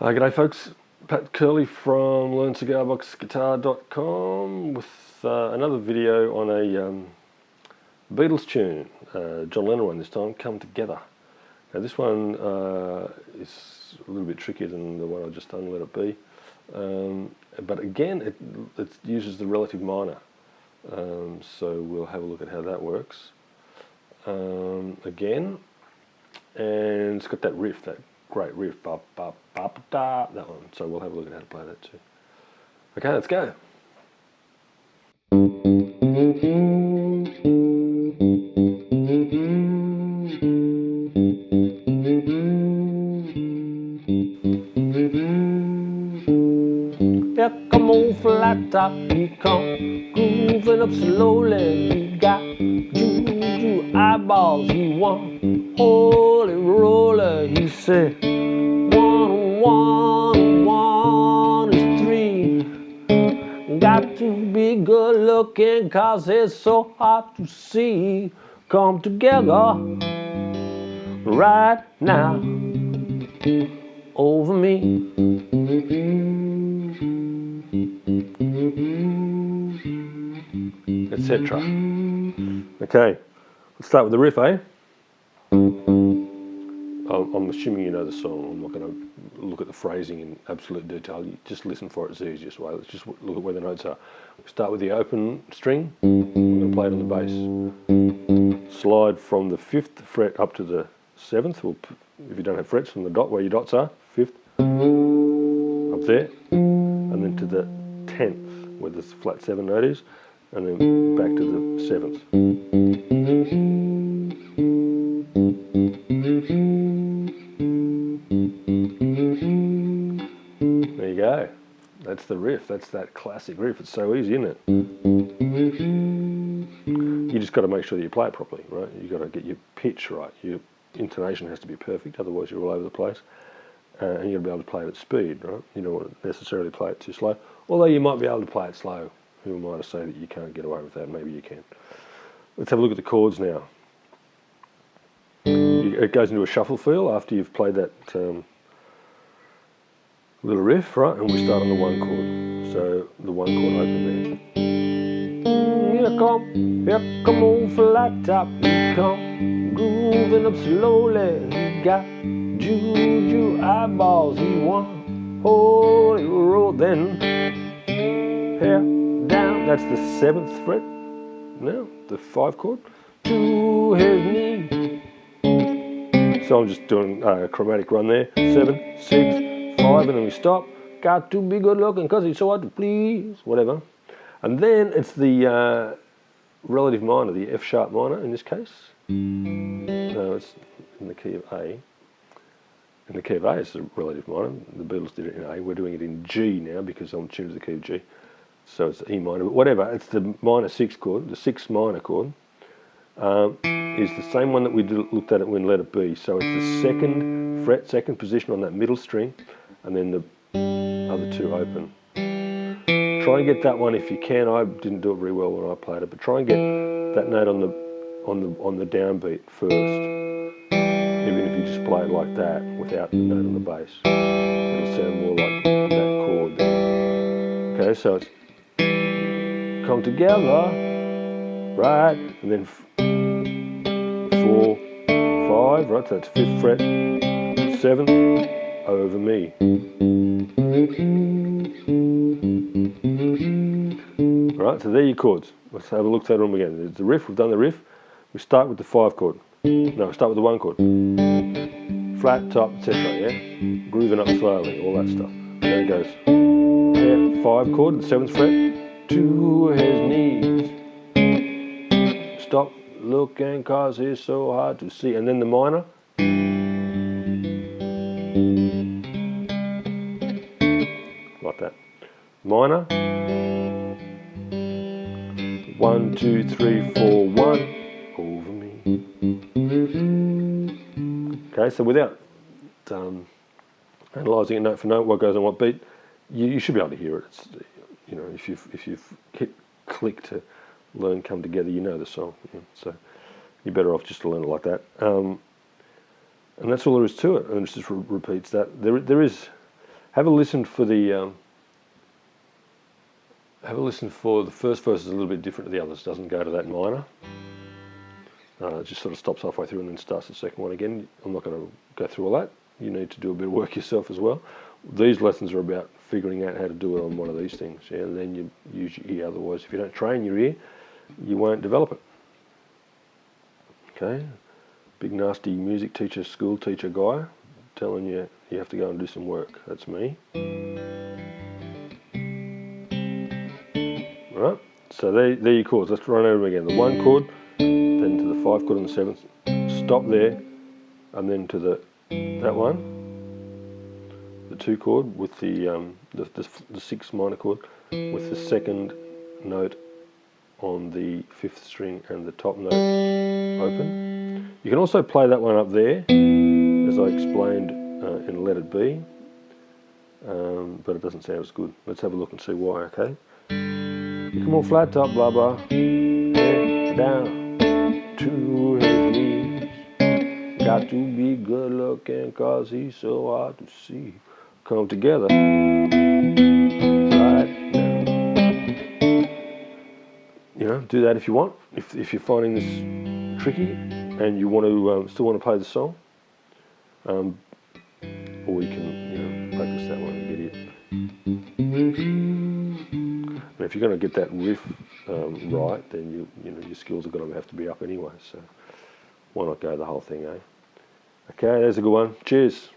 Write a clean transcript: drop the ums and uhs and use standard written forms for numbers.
G'day folks, Pat Curley from LearnCigarBoxGuitar.com with another video on a Beatles tune, John Lennon one this time, Come Together. Now this one is a little bit trickier than the one I just done, Let It Be, but again it uses the relative minor, so we'll have a look at how that works again, and it's got that riff, that great riff, ba ba ba ba da, that one. So we'll have a look at how to play that too. Okay, let's go. Yeah, come on, flat top, he come grooving up slowly. He got juju eyeballs, he want holy roller. He said, 1 1 1 is 3. Got to be good looking, 'cause it's so hard to see. Come together right now over me. Etc. Okay, let's start with the riff, eh? I'm assuming you know the song. I'm not going to look at the phrasing in absolute detail. You just listen for it, it's the easiest way. Let's just look at where the notes are. We start with the open string. We're going to play it on the bass. Slide from the 5th fret up to the 7th. If you don't have frets, from the dot where your dots are, 5th, up there, and then to the 10th where the flat 7 note is, and then back to the 7th. There you go. That's the riff. That's that classic riff. It's so easy, isn't it? You just got to make sure that you play it properly, right? You got to get your pitch right. Your intonation has to be perfect, otherwise you're all over the place. And you got to be able to play it at speed, right? You don't want to necessarily play it too slow. Although you might be able to play it slow. Who am I to say that you can't get away with that? Maybe you can. Let's have a look at the chords now. It goes into a shuffle feel after you've played that little riff, right? And we start on the 1 chord. So the 1 chord open there. Here come on flat top, he come grooving up slowly. He got juju eyeballs, he want holy roll. Then here down, that's the 7th fret. Now the 5 chord to his knee. So I'm just doing a chromatic run there. 7, 6, 5, and then we stop. Got to be good looking, 'cause he's so hard to please. Whatever. And then it's the relative minor, the F sharp minor in this case. No, it's in the key of A. In the key of A, it's the relative minor. The Beatles did it in A. We're doing it in G now because I'm tuned to the key of G. So it's E minor, but whatever. It's the minor 6 chord, the 6th minor chord. Is the same one that we looked at it when Let It Be. So it's the 2nd fret, 2nd position on that middle string, and then the other 2 open. Try and get that one if you can. I didn't do it very well when I played it, but try and get that note on the downbeat first. Even if you just play it like that without the note on the bass, it'll sound more like that chord there. Okay, so it's come together, right, and then 4, 5, right, so that's 5th fret, 7th, over me. Right, so there are your chords. Let's have a look at them again. There's the riff, we've done the riff. We start with the 5 chord. No, we start with the 1 chord. Flat, top, etc., yeah? Grooving up slowly, all that stuff. There it goes. Yeah, 5 chord, the 7th fret, to his knees. Stop looking, 'cause he's so hard to see. And then the minor. Like that. Minor. 1, 2, 3, 4, 1. Over me. Okay, so without analysing it note for note, what goes on what beat, you should be able to hear it. It's, you know, if you've hit click to learn Come Together, you know the song. Yeah, so you're better off just to learn it like that. And that's all there is to it. And it just repeats that. There is Have a listen for the first verse is a little bit different to the others. It doesn't go to that minor. It just sort of stops halfway through and then starts the second one again. I'm not going to go through all that. You need to do a bit of work yourself as well. These lessons are about figuring out how to do it on one of these things. Yeah, and then you use your ear. Otherwise, if you don't train your ear, you won't develop it. Okay, big nasty music teacher, school teacher guy telling you you have to go and do some work. That's me. Right, so there your chords. Let's run over them again. The 1 chord, then to the 5 chord and the 7th. Stop there, and then to that one, the 2 chord with the 6 minor chord with the 2nd note on the 5th string and the top note open. You can also play that one up there, as I explained in Let It Be, but it doesn't sound as good. Let's have a look and see why, okay? You come on flat top, blah blah, head down to his knees. Got to be good looking cause he's so hard to see. Come together right now. You know, do that if you want. If you're finding this tricky and you want to still want to play the song, or you can practice that one and get it. And if you're going to get that riff right, then your skills are going to have to be up anyway. So why not go the whole thing, eh? Okay, there's a good one. Cheers.